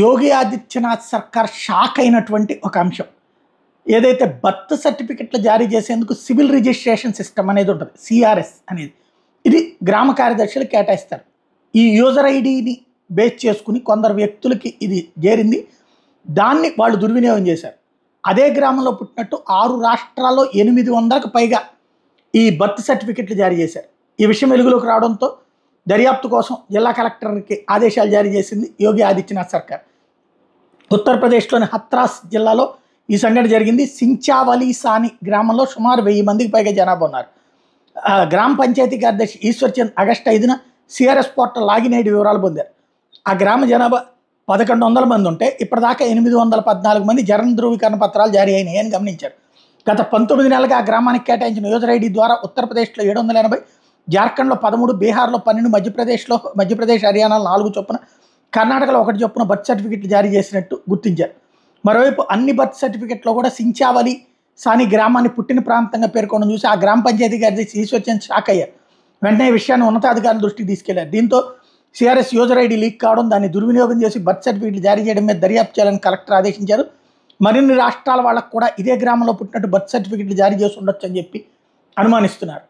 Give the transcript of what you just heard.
యోగి ఆదిత్యనాథ్ సర్కార్ షాక్ అయినటువంటి ఒక అంశం. ఏదైతే బర్త్ సర్టిఫికెట్లు జారీ చేసేందుకు సివిల్ రిజిస్ట్రేషన్ సిస్టమ్ అనేది ఉంటుంది, సిఆర్ఎస్ అనేది. ఇది గ్రామ కార్యదర్శులు కేటాయిస్తారు. ఈ యూజర్ ఐడిని బేస్ చేసుకుని కొందరు వ్యక్తులకి ఇది చేరింది. దాన్ని వాళ్ళు దుర్వినియోగం చేశారు. అదే గ్రామంలో పుట్టినట్టు 6 రాష్ట్రాల్లో 800కు పైగా ఈ బర్త్ సర్టిఫికెట్లు జారీ చేశారు. ఈ విషయం వెలుగులోకి రావడంతో దర్యాప్తు కోసం జిల్లా కలెక్టర్కి ఆదేశాలు జారీ చేసింది యోగి ఆదిత్యనాథ్ సర్కార్. ఉత్తరప్రదేశ్లోని హత్రాస్ జిల్లాలో ఈ సంఘటన జరిగింది. సించావలి సాని గ్రామంలో సుమారు 1000 మందికి పైగా జనాభా ఉన్నారు. గ్రామ పంచాయతీ కార్యదర్శి ఈశ్వర్ చంద్ ఆగస్టు 5న సిఆర్ఎస్ పోర్టల్ లాగిన్ ఐడి వివరాలు పొందారు. ఆ గ్రామ జనాభా 1100 మంది ఉంటే ఇప్పటిదాకా 814 మంది జన ధృవీకరణ పత్రాలు జారీ అయినాయి అని గమనించారు. గత 19 నెలలుగా ఆ గ్రామానికి కేటాయించిన యూజర్ ఐడి ద్వారా ఉత్తరప్రదేశ్లో 780, జార్ఖండ్లో 13, బీహార్లో 12, మధ్యప్రదేశ్ హర్యానాలో 4 చొప్పున, కర్ణాటకలో 1 చొప్పున బర్త్ సర్టిఫికెట్లు జారీ చేసినట్టు గుర్తించారు. మరోవైపు అన్ని బర్త్ సర్టిఫికెట్లో కూడా సించావలి సాని గ్రామాన్ని పుట్టిన ప్రాంతంగా పేర్కొనడం చూసి ఆ గ్రామ పంచాయతీ కార్యదర్శి ఈశ్వర్ చంద్ షాక్ అయ్యారు. వెంటనే ఈ విషయాన్ని ఉన్నతాధికారుల దృష్టికి తీసుకెళ్లారు. దీంతో సిఆర్ఎస్ యూజర్ ఐడి లీక్ కావడం, దాన్ని దుర్వినియోగం చేసి బర్త్ సర్టిఫికెట్లు జారీ చేయడం మీద దర్యాప్తు చేయాలని కలెక్టర్ ఆదేశించారు. మరిన్ని రాష్ట్రాల వాళ్ళకు కూడా ఇదే గ్రామంలో పుట్టినట్టు బర్త్ సర్టిఫికెట్లు జారీ చేసి ఉండొచ్చు అని చెప్పి అనుమానిస్తున్నారు.